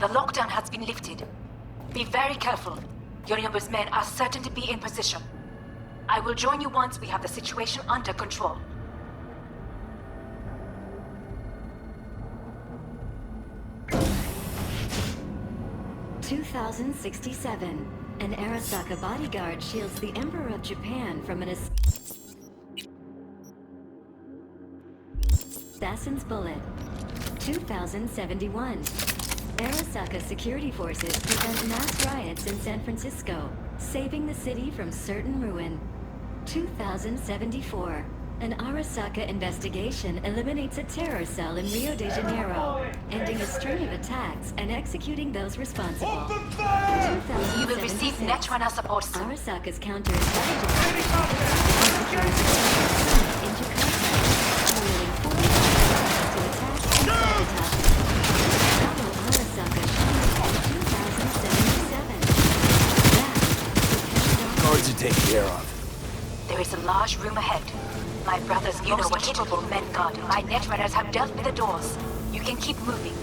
The lockdown has been lifted. Be very careful. Yorinobu's men are certain to be in position. I will join you once we have the situation under control. (2067). An Arasaka bodyguard shields the Emperor of Japan from an assassin's bullet. 2071. Arasaka security forces prevent mass riots in San Francisco, saving the city from certain ruin. 2074. An Arasaka investigation eliminates a terror cell in Rio de Janeiro, ending a string of attacks and executing those responsible. You will receive Netrunner support soon. Arasaka's counterintelligence into contact, revealing 4 to attack and sabotage. Follow Arasaka in 2077. Guards are taken care of. There is a large room ahead. My brother's most capable men guard. My Netrunners have dealt with the doors. You can keep moving.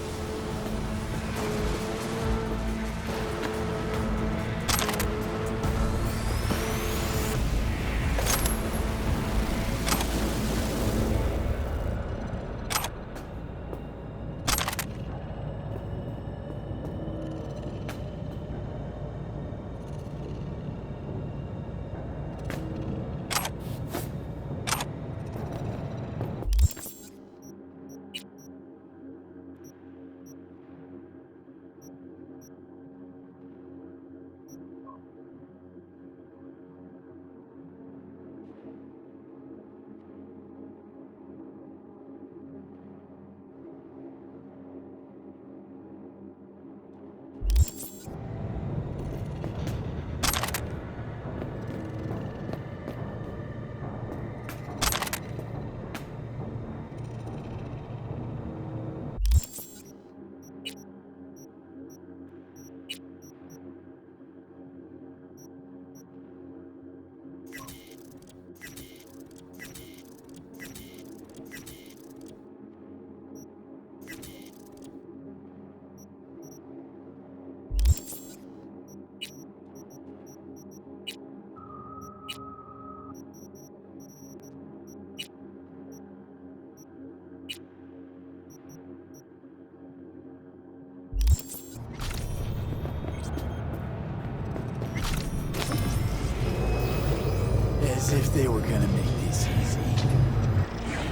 As if they were gonna make this easy.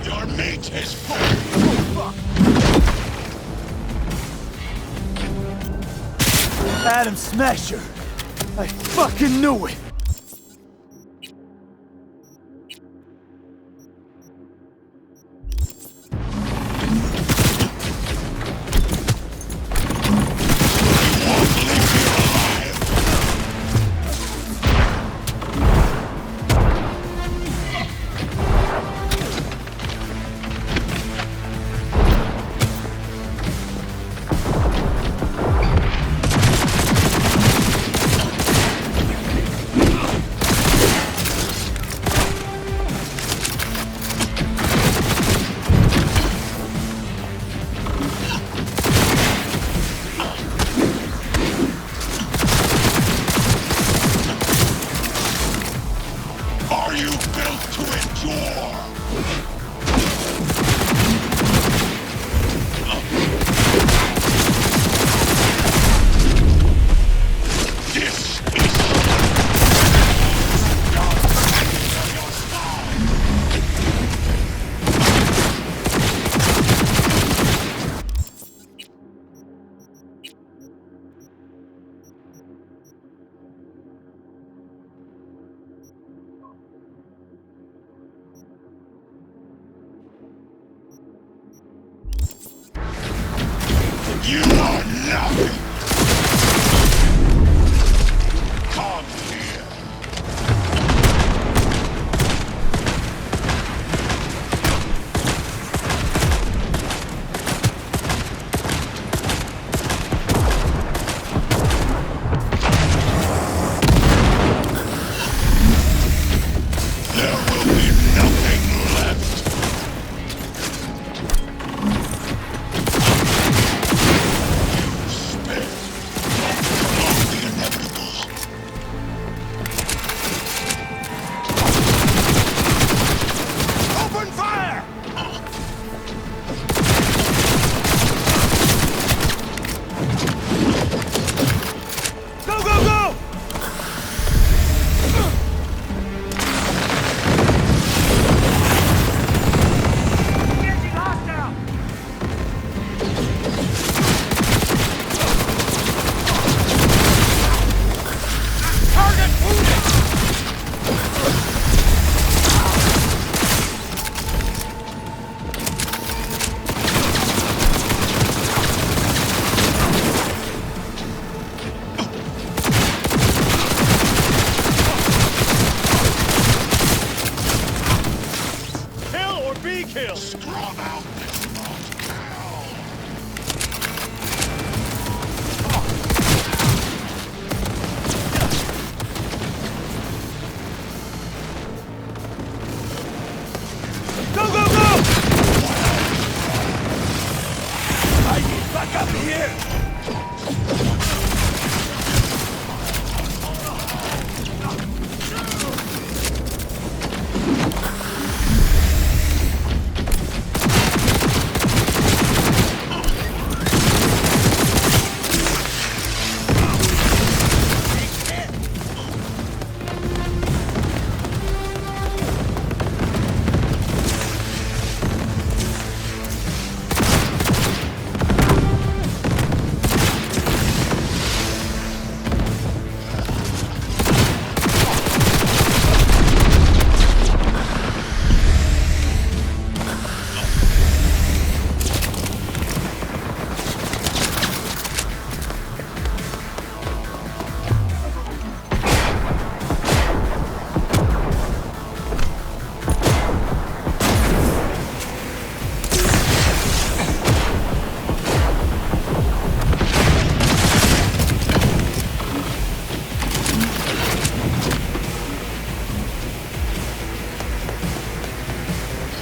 Your mate has fallen. Oh, fuck! Adam Smasher! I fucking knew it! Are you built to endure? This is you are nothing. Come here. There will be nothing left. kill! Scrub out this motel! Go, go, go! I get back up here!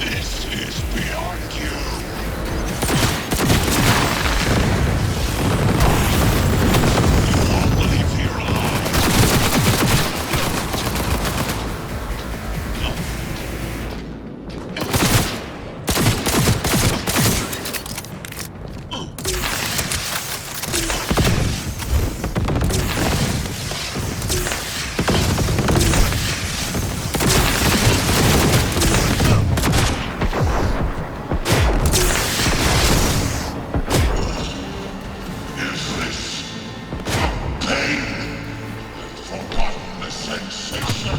This is beyond you! You won't believe you're alive! Is this pain? I've forgotten the sensation.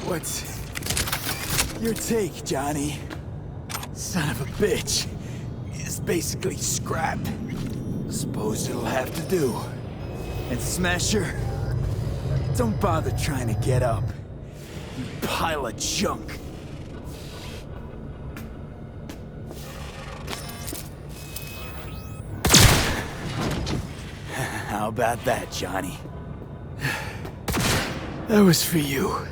What's your take, Johnny? Son of a bitch. It's basically scrap. Suppose it'll have to do. And Smasher, don't bother trying to get up. You pile of junk. How about that, Johnny? That was for you.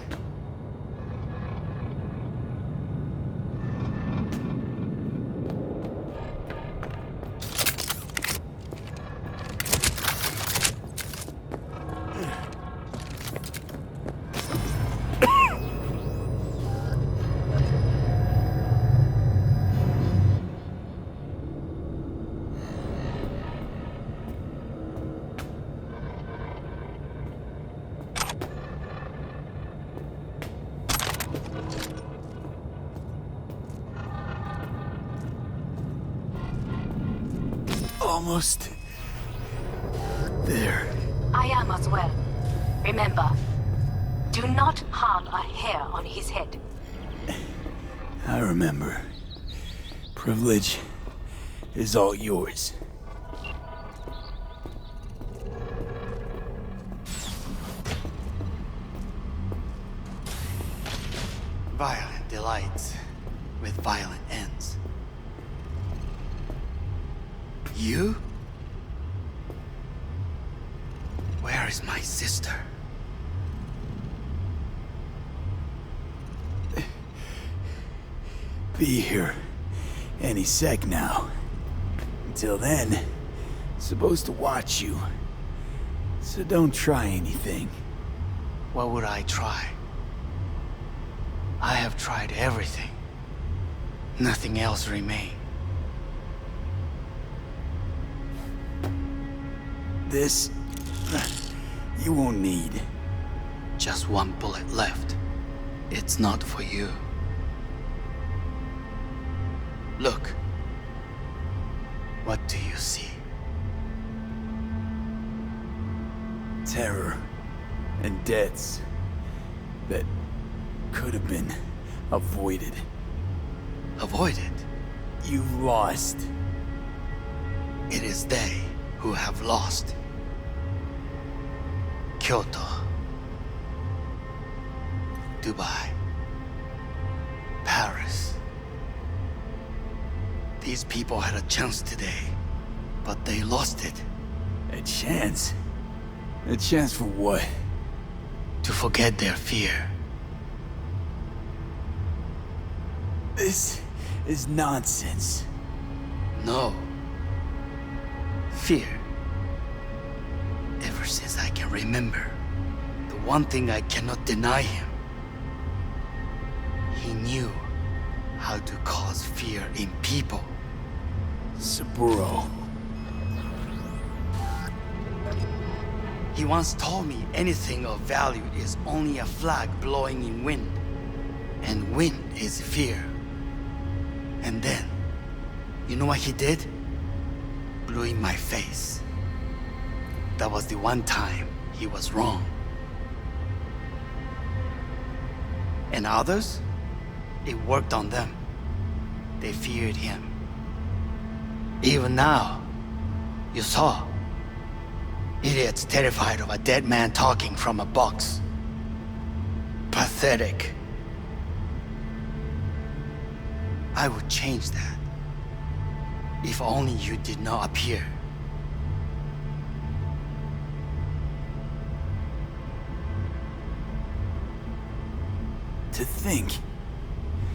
Almost there. I am as well. Remember, do not harm a hair on his head. I remember. Privilege is all yours. Violent delights with violent ends. You? Where is my sister? Be here any sec now. Until then, supposed to watch you. So don't try anything. What would I try? I have tried everything. Nothing else remains. This, you won't need. Just one bullet left. It's not for you. Look. What do you see? Terror and deaths that could have been avoided. Avoided. You've lost. It is they who have lost. Kyoto. Dubai. Paris. These people had a chance today, but they lost it. A chance? A chance for what? To forget their fear. This is nonsense. No. Fear. Ever since I can remember, the one thing I cannot deny him. He knew how to cause fear in people. Saburo. He once told me anything of value is only a flag blowing in wind. And wind is fear. And then, you know what he did? Blew in my face. That was the one time he was wrong. And others? It worked on them. They feared him. Even now, you saw. Idiots terrified of a dead man talking from a box. Pathetic. I would change that. If only you did not appear. To think,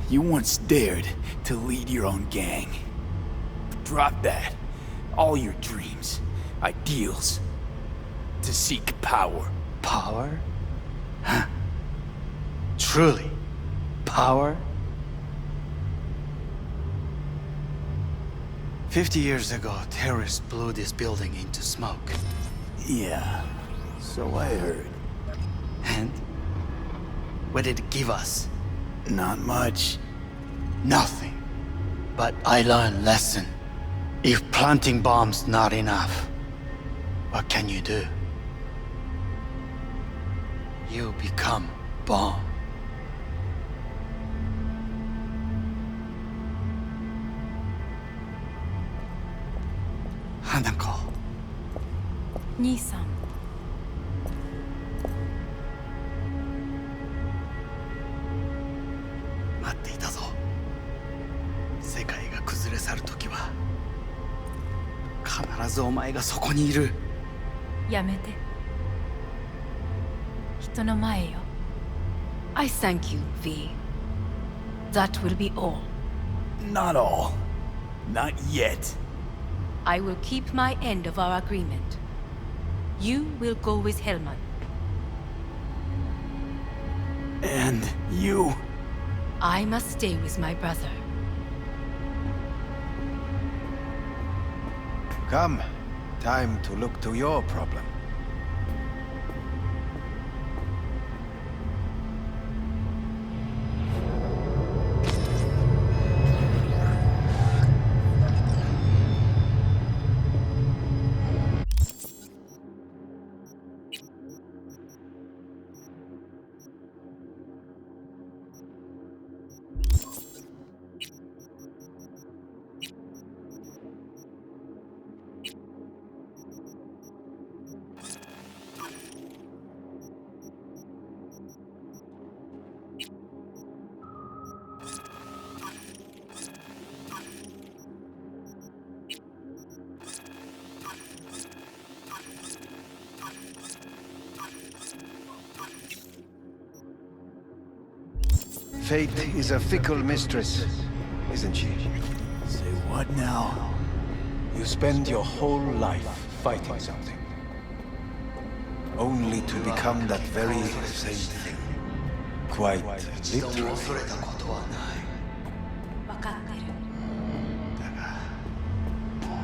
you once dared to lead your own gang. Drop that. All your dreams, ideals. To seek power. Power? Huh. Truly, power? 50 years ago, terrorists blew this building into smoke. Yeah, so I heard. And? What did it give us? Not much. Nothing. But I learned lesson. If planting bombs not enough, what can you do? You become bomb. Hanako. 兄さん。待っていたぞ。世界が崩れ去る時は必ずお前がそこにいる。やめて。人の前よ。I thank you, V. That will be all. Not all. Not yet. I will keep my end of our agreement. You will go with Hellman. And you... I must stay with my brother. Come. Time to look to your problem. Fate is a fickle mistress, isn't she? Say what now? You spend your whole life fighting something, only to become that very same thing. Quite 一度も literally. 恐れたことはない。分かってる。だがも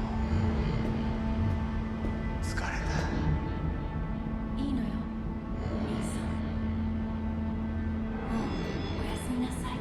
う疲れた。いいのよ、兄さん。もうおやすみなさい。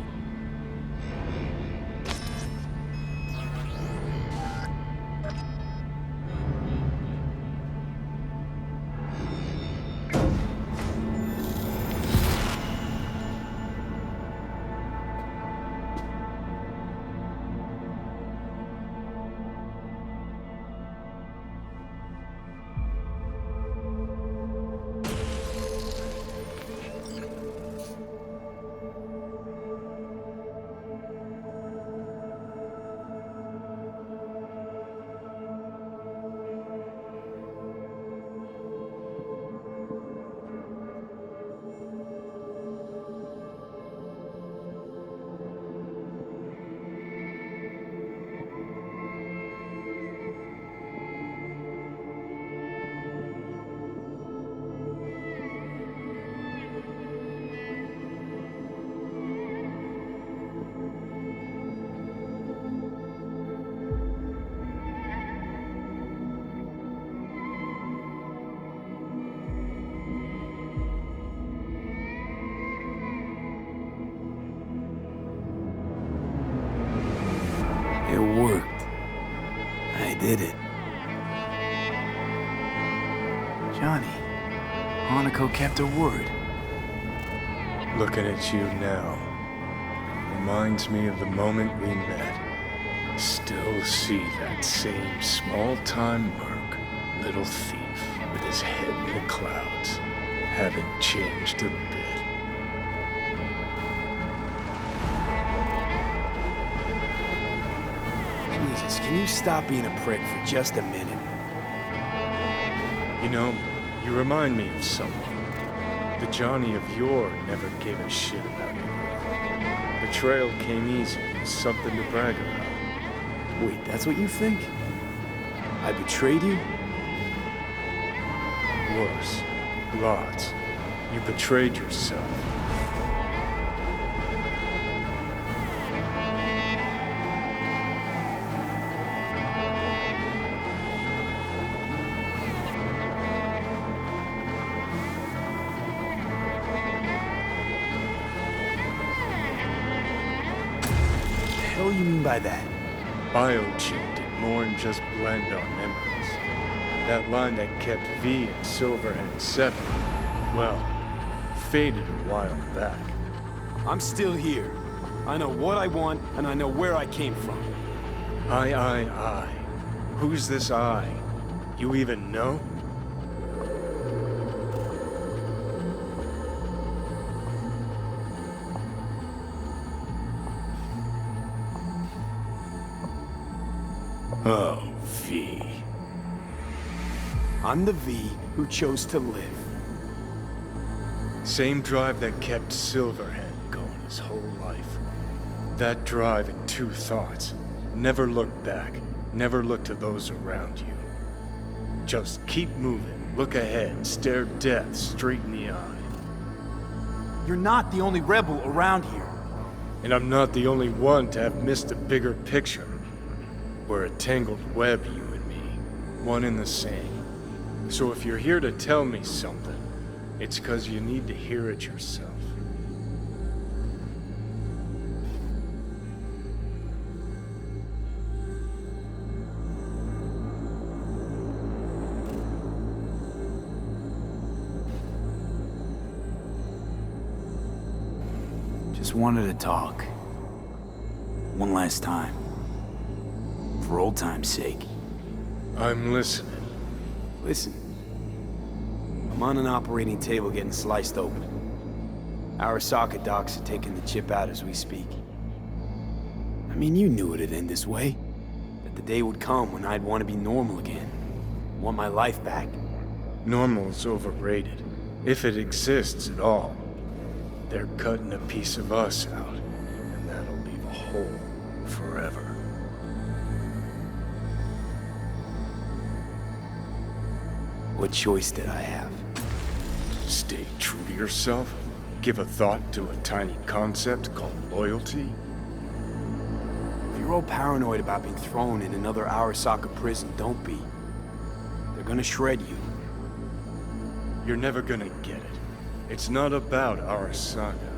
did it. Johnny, Hanako kept her word. Looking at you now reminds me of the moment we met. Still see that same small-time merc, little thief, with his head in the clouds. Haven't changed a bit. Jesus, can you stop being a prick for just a minute? You know, you remind me of someone. The Johnny of yore never gave a shit about it. Betrayal came easy, something to brag about. Wait, that's what you think? I betrayed you? Worse. Lots. You betrayed yourself. What do you mean by that? Biochip did more than just blend on memories. That line that kept V and Silverhand separate, well, faded a while back. I'm still here. I know what I want, and I know where I came from. I. Who's this I? You even know? Oh, V. I'm the V who chose to live. Same drive that kept Silverhand going his whole life. That drive and two thoughts. Never look back. Never look to those around you. Just keep moving. Look ahead. Stare death straight in the eye. You're not the only rebel around here. And I'm not the only one to have missed a bigger picture. We're a tangled web, you and me. One and the same. So if you're here to tell me something, it's 'cause you need to hear it yourself. Just wanted to talk. One last time. For old time's sake. I'm listening. Listen. I'm on an operating table getting sliced open. Arasaka docs are taking the chip out as we speak. I mean, you knew it'd end this way. That the day would come when I'd want to be normal again. Want my life back. Normal's overrated. If it exists at all. They're cutting a piece of us out, and that'll leave a hole forever. What choice did I have? Stay true to yourself? Give a thought to a tiny concept called loyalty? If you're all paranoid about being thrown in another Arasaka prison, don't be. They're gonna shred you. You're never gonna get it. It's not about Arasaka.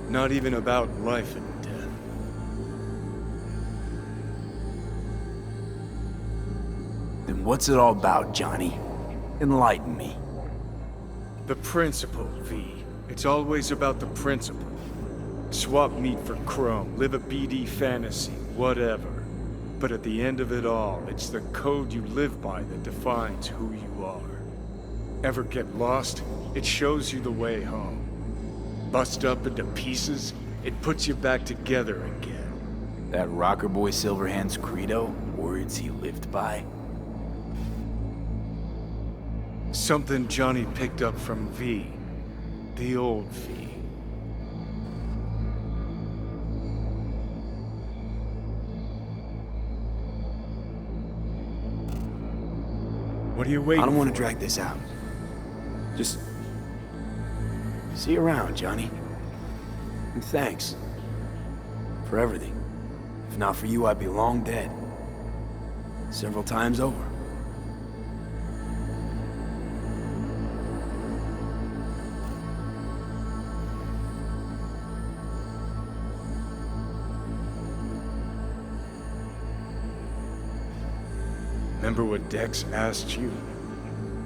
Not even about life and death. Then what's it all about, Johnny? Enlighten me. The principle, V. It's always about the principle. Swap meat for chrome, live a BD fantasy, whatever. But at the end of it all, it's the code you live by that defines who you are. Ever get lost? It shows you the way home. Bust up into pieces, it puts you back together again. That rocker boy Silverhand's credo? Words he lived by? Something Johnny picked up from V. The old V. What are you waiting for? I don't want to drag this out. Just... see you around, Johnny. And thanks. For everything. If not for you, I'd be long dead. Several times over. Remember what Dex asked you?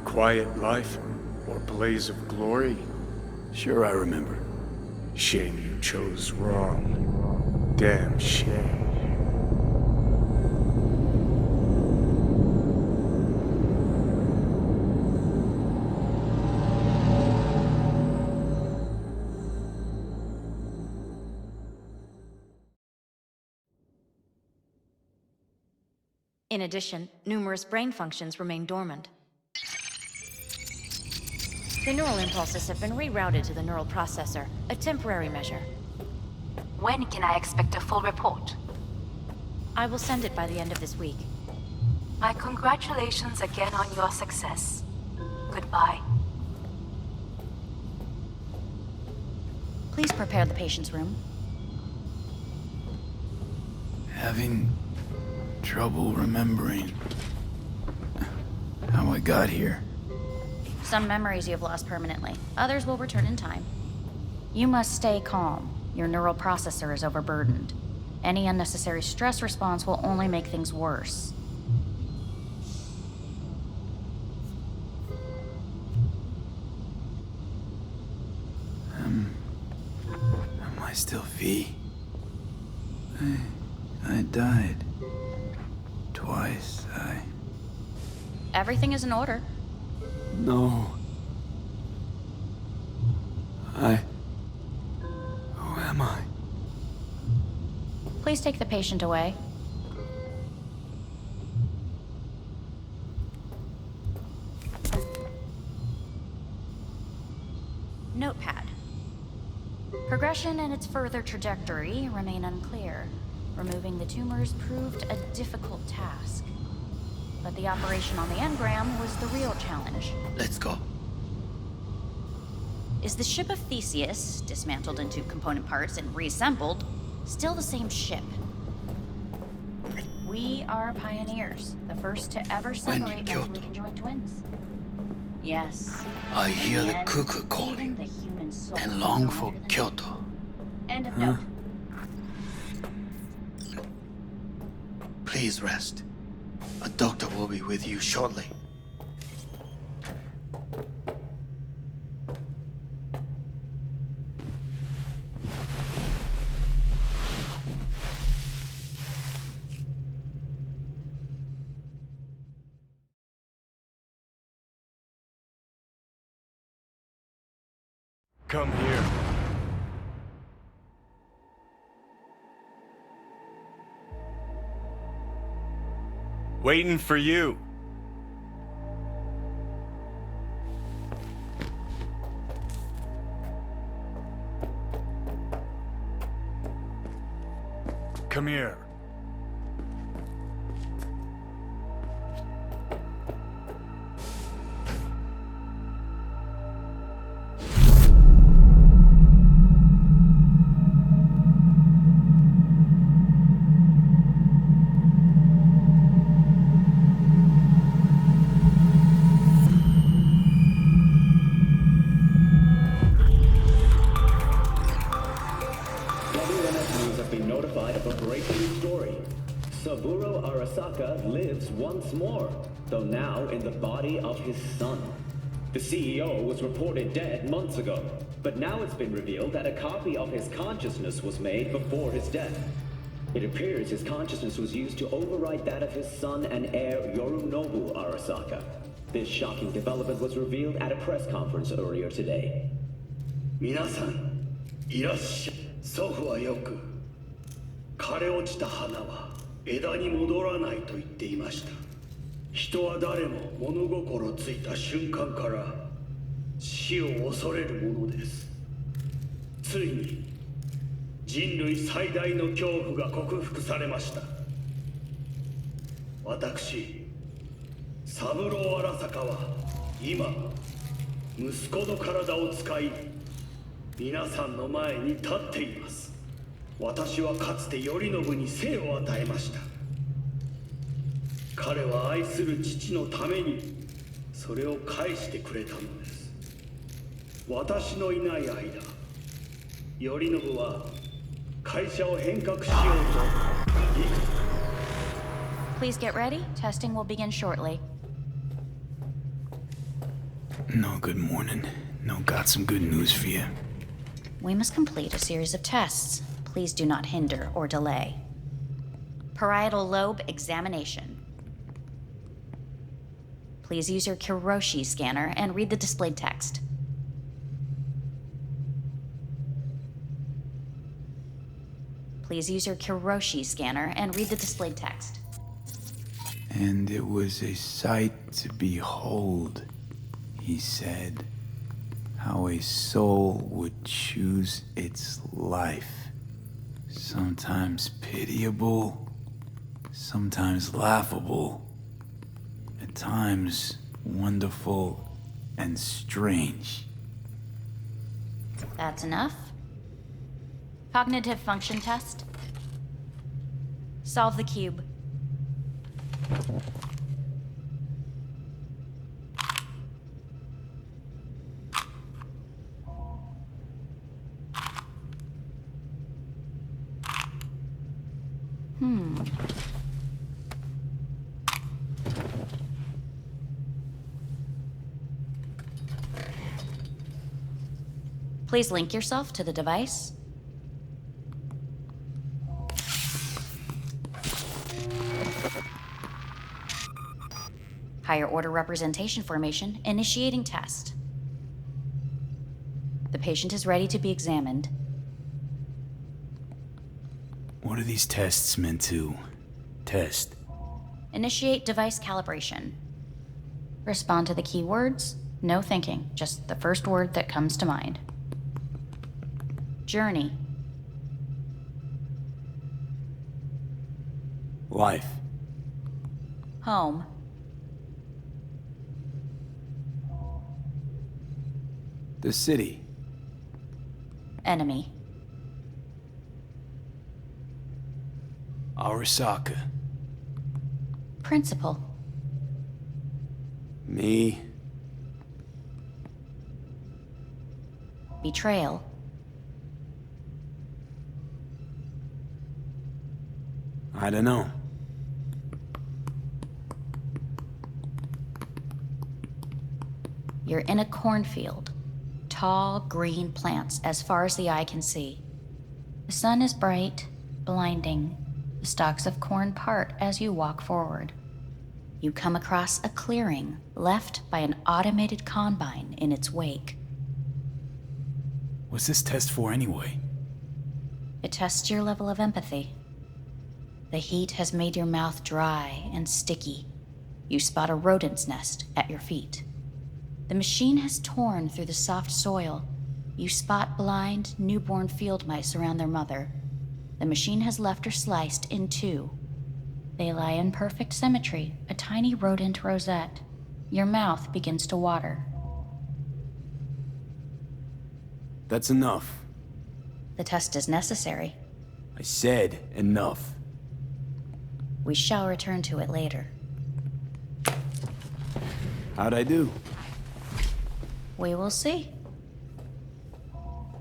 Quiet life or blaze of glory? Sure, I remember. Shame you chose wrong. Damn shame. In addition, numerous brain functions remain dormant. The neural impulses have been rerouted to the neural processor, a temporary measure. When can I expect a full report? I will send it by the end of this week. My congratulations again on your success. Goodbye. Please prepare the patient's room. Having trouble remembering how I got here. Some memories you have lost permanently. Others will return in time. You must stay calm. Your neural processor is overburdened. Any unnecessary stress response will only make things worse. Am I still V? I died. Twice, Everything is in order. No. Who am I? Please take the patient away. Notepad. Progression and its further trajectory remain unclear. Removing the tumors proved a difficult task. But the operation on the engram was the real challenge. Let's go. Is the ship of Theseus, dismantled into component parts and reassembled, still the same ship? We are pioneers, the first to ever separate Kyoto. mentally conjoined twins. Yes. I hear the And cuckoo even calling the human soul and is long no for longer than- Kyoto. End of note. Please rest. A doctor will be with you shortly. Come here. Waiting for you. Come here. WNS News have been notified of a breaking story. Saburo Arasaka lives once more, though now in the body of his son. The CEO was reported dead months ago, but now it's been revealed that a copy of his consciousness was made before his death. It appears his consciousness was used to override that of his son and heir Yorinobu Arasaka. This shocking development was revealed at a press conference earlier today. 皆さん、いらっしゃい。祖父はよく枯れ落ちた花は枝に戻らないと言っていました。人は誰も物心ついた瞬間から死を恐れるものです。ついに人類最大の恐怖が克服されました。私三郎荒坂は今息子の体を使い皆さんの前に立っています。私はかつて頼信に生を与えました。彼は愛する父のためにそれを返してくれたのです。私のいない間、頼信は会社を変革しようと幾 Please get ready. Testing will begin shortly. No, good morning. No, got some good news for you. We must complete a series of tests. Please do not hinder or delay. Parietal lobe examination. Please use your Kiroshi scanner and read the displayed text. Please use your Kiroshi scanner and read the displayed text. And it was a sight to behold, he said, how a soul would choose its life. Sometimes pitiable, sometimes laughable, at times wonderful and strange. That's enough. Cognitive function test. Solve the cube. Please link yourself to the device. Higher order representation formation, initiating test. The patient is ready to be examined. What are these tests meant to test? Initiate device calibration. Respond to the keywords. No thinking, just the first word that comes to mind. Journey. Life. Home. The city. Enemy. Arasaka. Principal. Me. Betrayal. I don't know. You're in a cornfield. Tall, green plants as far as the eye can see. The sun is bright, blinding. The stalks of corn part as you walk forward. You come across a clearing left by an automated combine in its wake. What's this test for anyway? It tests your level of empathy. The heat has made your mouth dry and sticky. You spot a rodent's nest at your feet. The machine has torn through the soft soil. You spot blind, newborn field mice around their mother. The machine has left her sliced in two. They lie in perfect symmetry, a tiny rodent rosette. Your mouth begins to water. That's enough. The test is necessary. I said enough. We shall return to it later. How'd I do? We will see.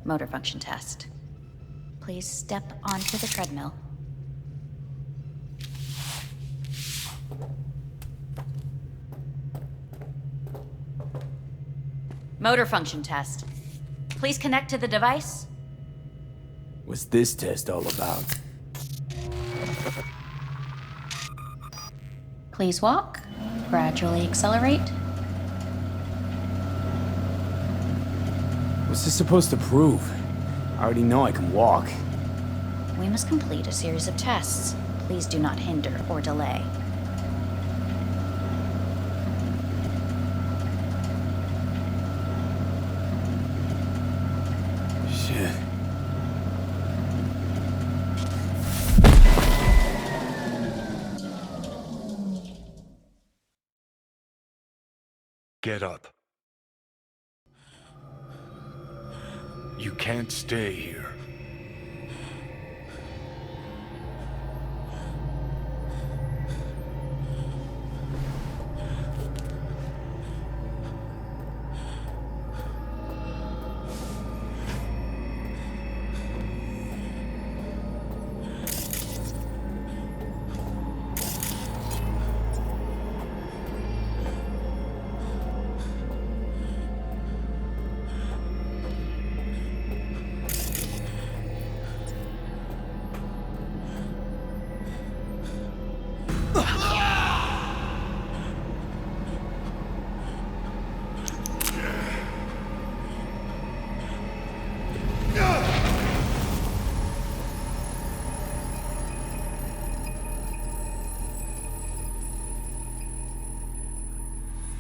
Motor function test. Please step onto the treadmill. Motor function test. Please connect to the device. What's this test all about? Please walk. Gradually accelerate. What's this supposed to prove? I already know I can walk. We must complete a series of tests. Please do not hinder or delay. Shit. Get up. You can't stay here.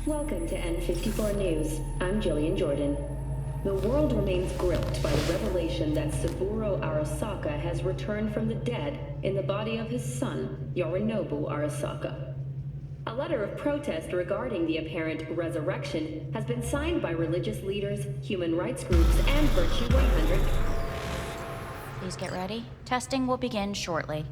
Welcome to N54 News. I'm Jillian Jordan. The world remains gripped by the revelation that Saburo Arasaka has returned from the dead in the body of his son, Yorinobu Arasaka. A letter of protest regarding the apparent resurrection has been signed by religious leaders, human rights groups, and Virtue 100. Please get ready. Testing will begin shortly.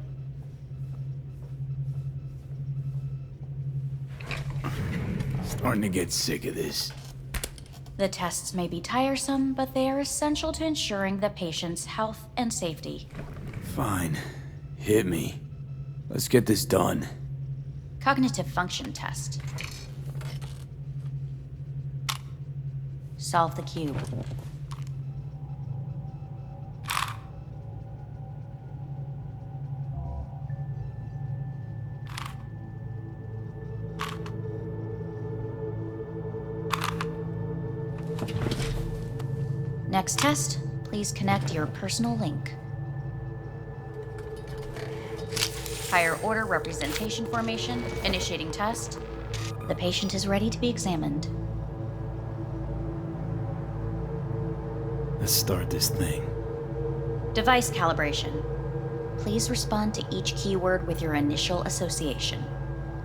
Starting to get sick of this. The tests may be tiresome, but they are essential to ensuring the patient's health and safety. Fine. Hit me. Let's get this done. Cognitive function test. Solve the cube. Next test, please connect your personal link. Higher order representation formation, initiating test. The patient is ready to be examined. Let's start this thing. Device calibration. Please respond to each keyword with your initial association.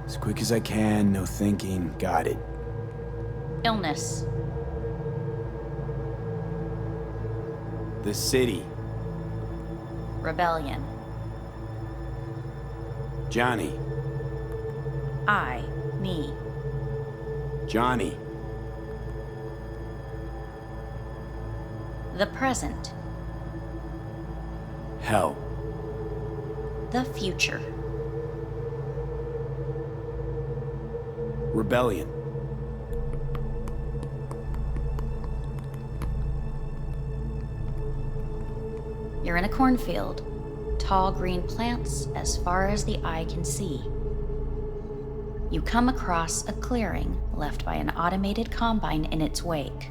As quick as I can, no thinking. Got it. Illness. The city. Rebellion. Johnny. I, me. Johnny. The present. Hell. The future. Rebellion. You're in a cornfield. Tall green plants as far as the eye can see. You come across a clearing left by an automated combine in its wake.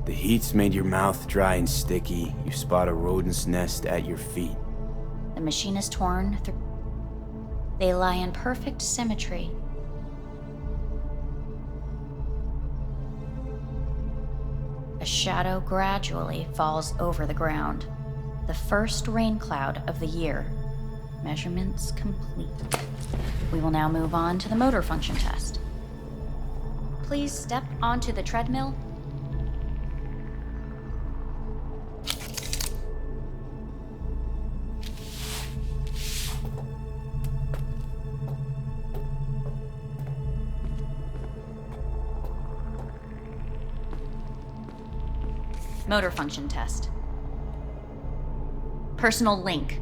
The heat's made your mouth dry and sticky. You spot a rodent's nest at your feet. The machine is torn through. They lie in perfect symmetry. A shadow gradually falls over the ground. The first rain cloud of the year. Measurements complete. We will now move on to the motor function test. Please step onto the treadmill. Motor function test. Personal link.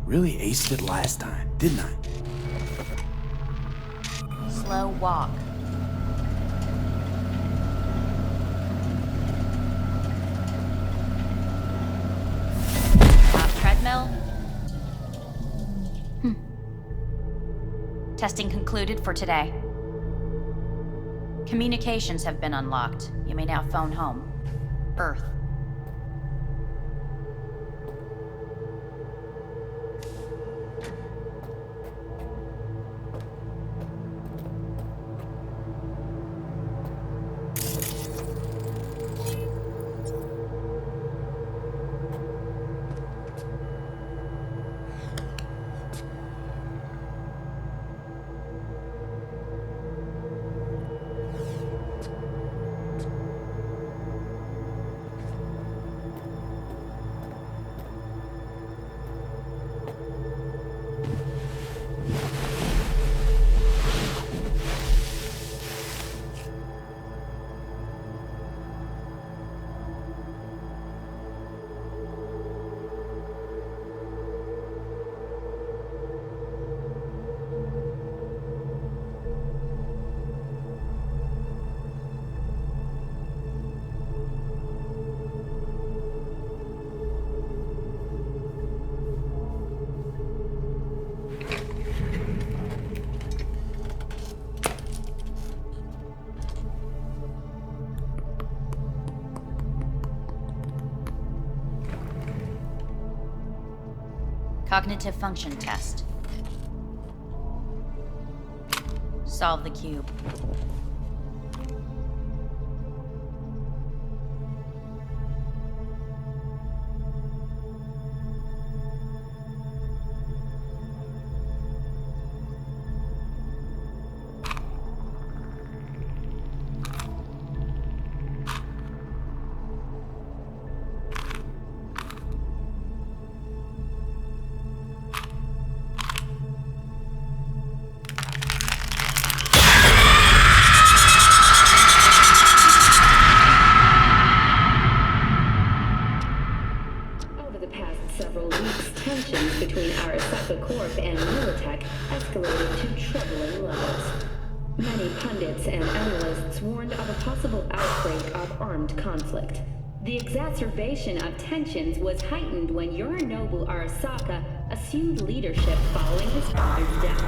Really aced it last time, didn't I? Slow walk. Top treadmill. Testing concluded for today. Communications have been unlocked. You may now phone home. Earth. Cognitive function test. Solve the cube. Over the past several weeks, tensions between Arasaka Corp and Militech escalated to troubling levels. Many pundits and analysts warned of a possible outbreak of armed conflict. The exacerbation of tensions was heightened when Yorinobu Arasaka assumed leadership following his father's death.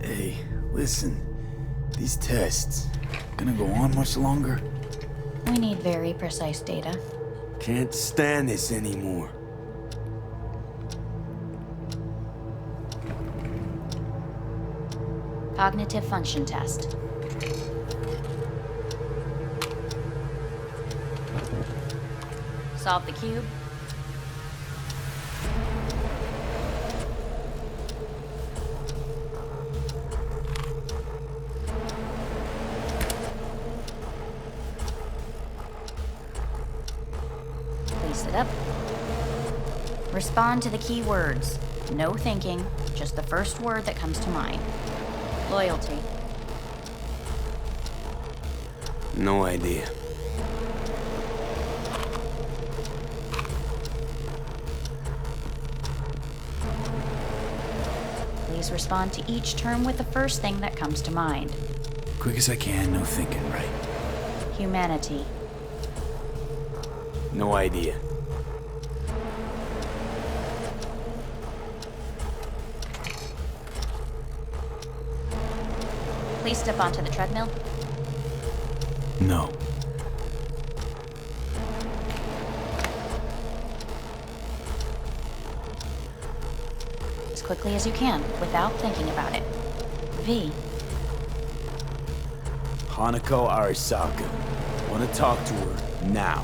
Hey, listen. These tests, gonna go on much longer? We need very precise data. Can't stand this anymore. Cognitive function test. Solve the cube. Place it up. Respond to the key words. No thinking, just the first word that comes to mind. Loyalty. No idea. Please respond to each term with the first thing that comes to mind. Quick as I can, no thinking, right? Humanity. No idea. Please step onto the treadmill. No. As quickly as you can, without thinking about it. V. Hanako Arasaka. Want to talk to her now.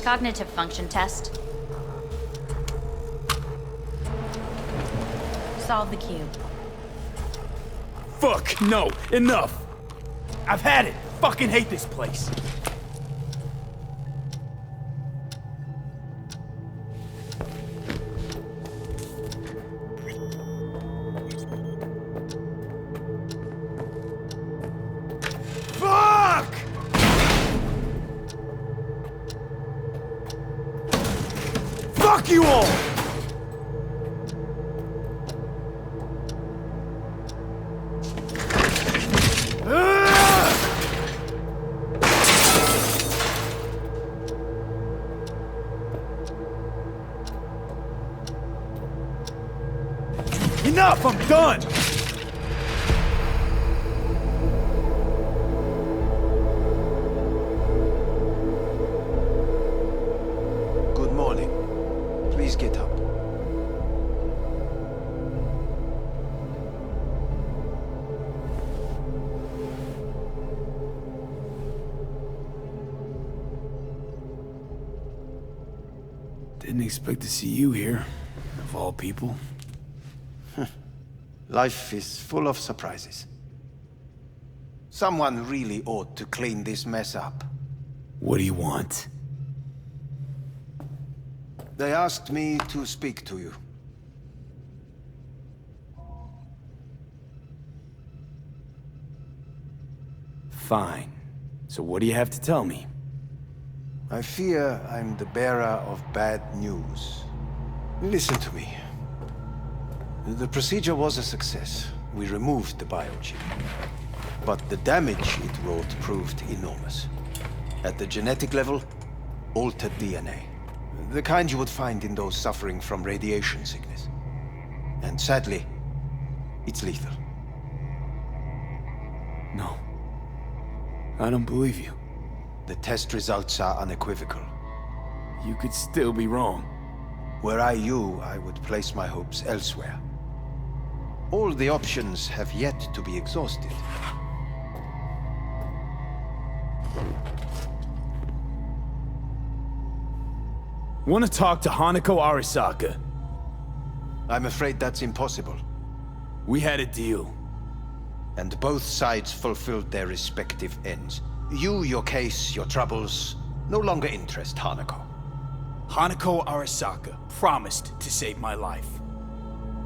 Cognitive function test. Solve the cube. Fuck, no, enough! I've had it! Fucking hate this place! Fuck! Fuck you all! Enough! I'm done! Good morning. Please get up. Didn't expect to see you here, of all people. Life is full of surprises. Someone really ought to clean this mess up. What do you want? They asked me to speak to you. Fine. So what do you have to tell me? I fear I'm the bearer of bad news. Listen to me. The procedure was a success. We removed the biochip. But the damage it wrought proved enormous. At the genetic level, altered DNA. The kind you would find in those suffering from radiation sickness. And sadly, it's lethal. No. I don't believe you. The test results are unequivocal. You could still be wrong. Were I you, I would place my hopes elsewhere. All the options have yet to be exhausted. Want to talk to Hanako Arasaka? I'm afraid that's impossible. We had a deal. And both sides fulfilled their respective ends. You, your case, your troubles, no longer interest Hanako. Hanako Arasaka promised to save my life.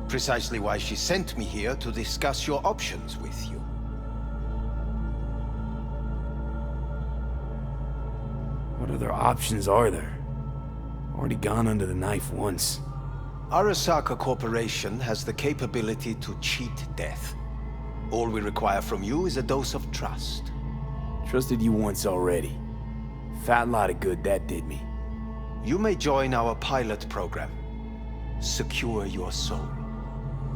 Precisely why she sent me here to discuss your options with you. What other options are there? Already gone under the knife once. Arasaka Corporation has the capability to cheat death. All we require from you is a dose of trust. Trusted you once already. Fat lot of good that did me. You may join our pilot program. Secure your soul.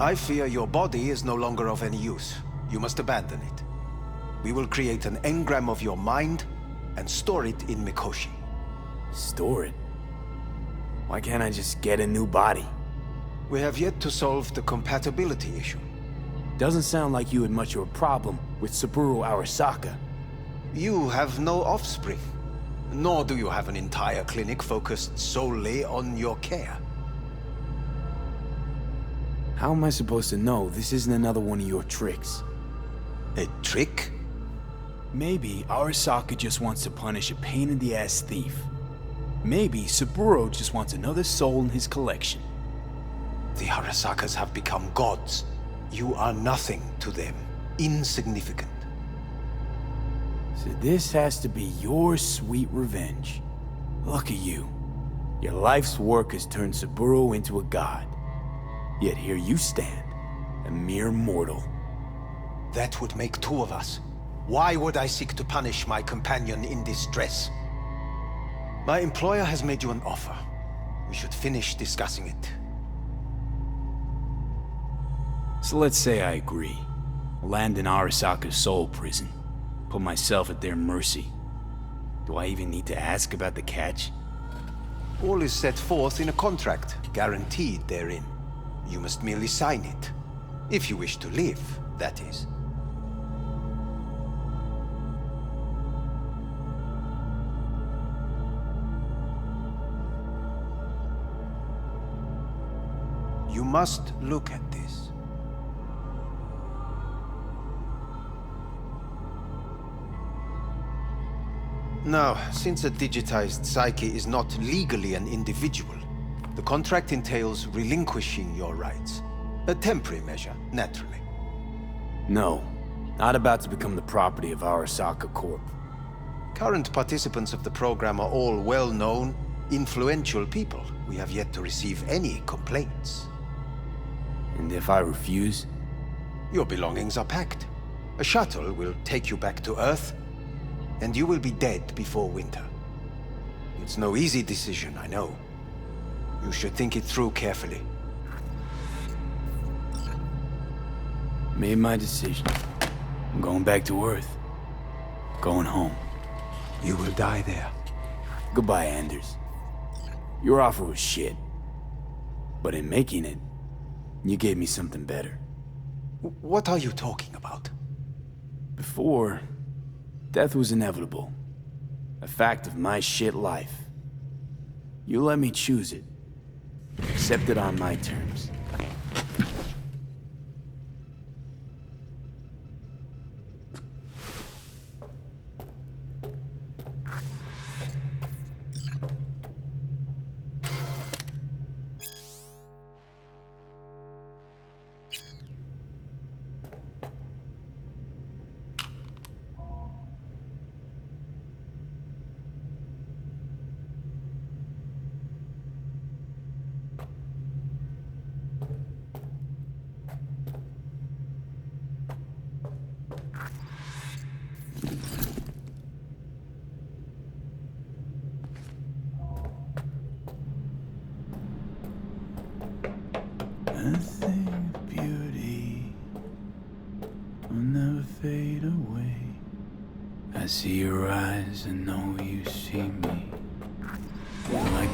I fear your body is no longer of any use. You must abandon it. We will create an engram of your mind and store it in Mikoshi. Store it? Why can't I just get a new body? We have yet to solve the compatibility issue. Doesn't sound like you had much of a problem with Saburo Arasaka. You have no offspring, nor do you have an entire clinic focused solely on your care. How am I supposed to know this isn't another one of your tricks? A trick? Maybe Arasaka just wants to punish a pain-in-the-ass thief. Maybe Saburo just wants another soul in his collection. The Arasakas have become gods. You are nothing to them. Insignificant. So this has to be your sweet revenge. Look at you. Your life's work has turned Saburo into a god. Yet here you stand, a mere mortal. That would make two of us. Why would I seek to punish my companion in distress? My employer has made you an offer. We should finish discussing it. So let's say I agree. Land in Arasaka's soul prison. Put myself at their mercy. Do I even need to ask about the catch? All is set forth in a contract, guaranteed therein. You must merely sign it. If you wish to live, that is. You must look at this. Now, since a digitized psyche is not legally an individual, the contract entails relinquishing your rights. A temporary measure, naturally. No, not about to become the property of Arasaka Corp. Current participants of the program are all well-known, influential people. We have yet to receive any complaints. And if I refuse? Your belongings are packed. A shuttle will take you back to Earth, and you will be dead before winter. It's no easy decision, I know. You should think it through carefully. Made my decision. I'm going back to Earth. Going home. You will die there. Goodbye, Anders. Your offer was shit. But in making it, you gave me something better. What are you talking about? Before, death was inevitable. A fact of my shit life. You let me choose it. Accept it on my terms. Nothing of beauty will never fade away. I see your eyes and know you see me. You're like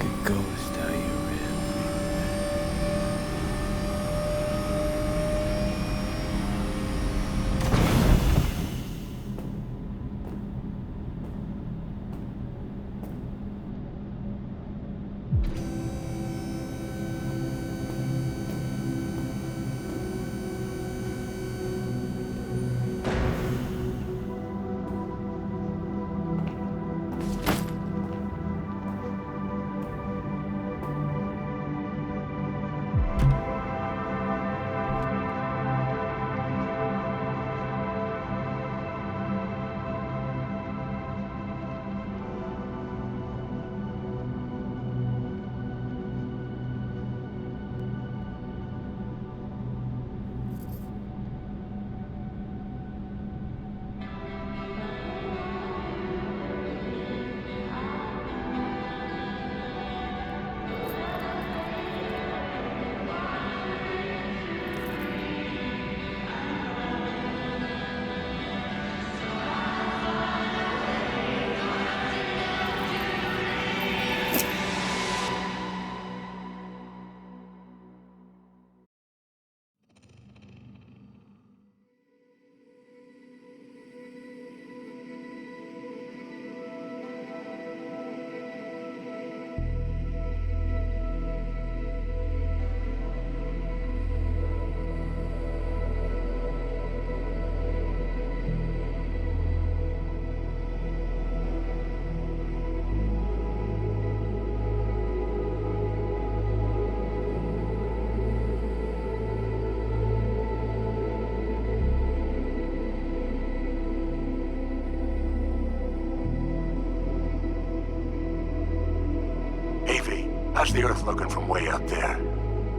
How's the Earth looking from way up there?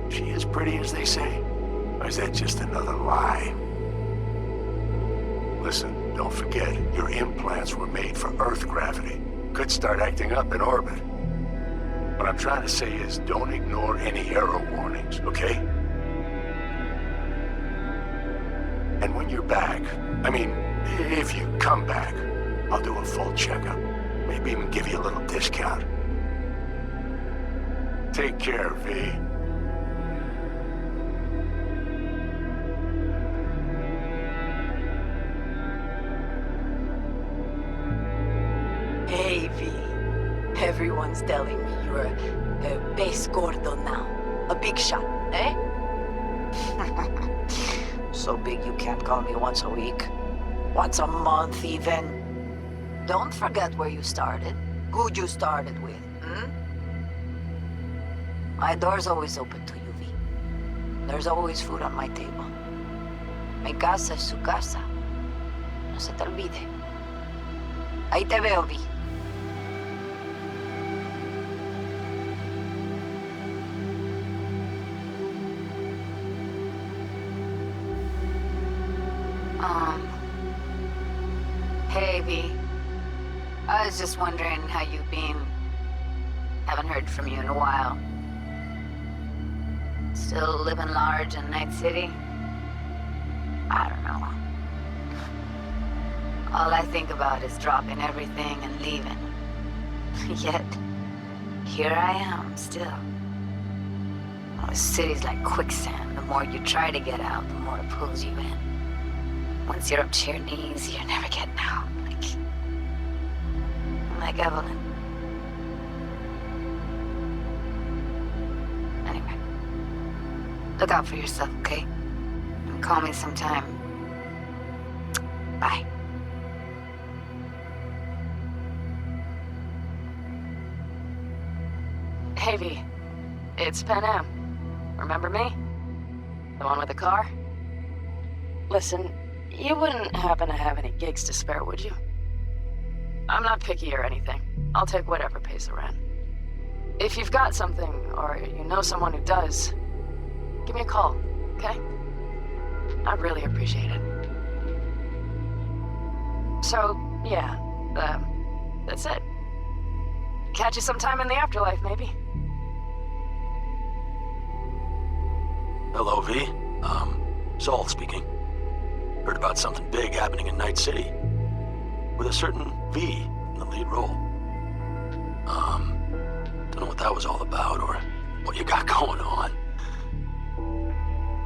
She as pretty as they say? Or is that just another lie? Listen, don't forget, your implants were made for Earth gravity. Could start acting up in orbit. What I'm trying to say is, don't ignore any error warnings, okay? And when you're back, I mean, if you come back, I'll do a full checkup. Maybe even give you a little discount. Take care, V. Hey, V. Everyone's telling me you're a base gordo now. A big shot, eh? So big you can't call me once a week. Once a month, even. Don't forget where you started. Who you started with, My door's always open to you, V. There's always food on my table. Mi casa es su casa. No se te olvide. Ahí te veo, V. Hey, V. I was just wondering how you've been. Haven't heard from you in a while. Still living large in Night City? I don't know. All I think about is dropping everything and leaving. Yet, here I am, still. Oh, the city's like quicksand. The more you try to get out, the more it pulls you in. Once you're up to your knees, you're never getting out. Like Evelyn. Anyway. Look out for yourself, okay? And call me sometime. Bye. Hey, V. It's Pan Am. Remember me? The one with the car? Listen, you wouldn't happen to have any gigs to spare, would you? I'm not picky or anything. I'll take whatever pays the rent. If you've got something, or you know someone who does, give me a call, okay? I'd really appreciate it. So, yeah, that's it. Catch you sometime in the afterlife, maybe. Hello, V. Saul speaking. Heard about something big happening in Night City. With a certain V in the lead role. Don't know what that was all about or what you got going on.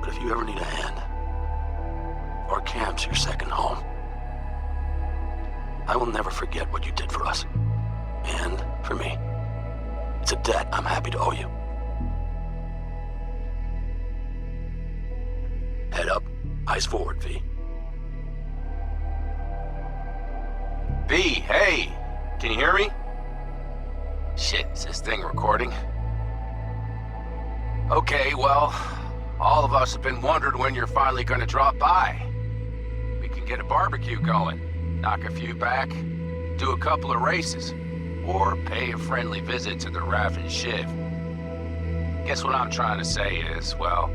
But if you ever need a hand, or camp's your second home, I will never forget what you did for us. And for me. It's a debt I'm happy to owe you. Head up, eyes forward, V. V, hey! Can you hear me? Shit, is this thing recording? Okay, well, all of us have been wondering when you're finally gonna drop by. We can get a barbecue going, knock a few back, do a couple of races, or pay a friendly visit to the Raff and Shiv. Guess what I'm trying to say is, well,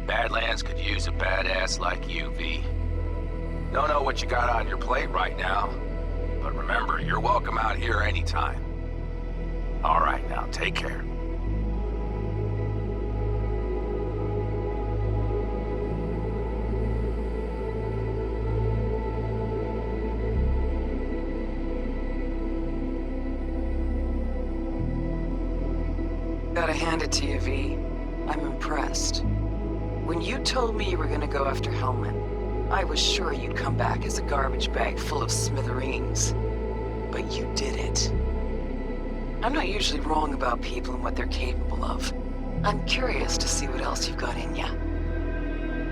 Badlands could use a badass like you, V. Don't know what you got on your plate right now, but remember, you're welcome out here anytime. All right, now, take care. Gotta hand it to you, V. I'm impressed. When you told me you were gonna go after Hellman, I was sure you'd come back as a garbage bag full of smithereens. But you did it. I'm not usually wrong about people and what they're capable of. I'm curious to see what else you've got in ya.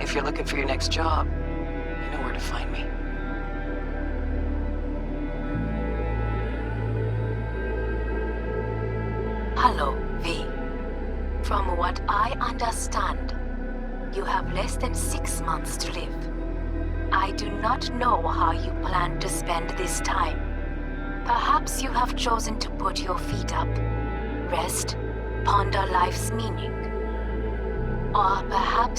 If you're looking for your next job, you know where to find me. Hello, V. From what I understand, you have less than 6 months to live. I do not know how you plan to spend this time. Perhaps you have chosen to put your feet up, rest, ponder life's meaning. Or perhaps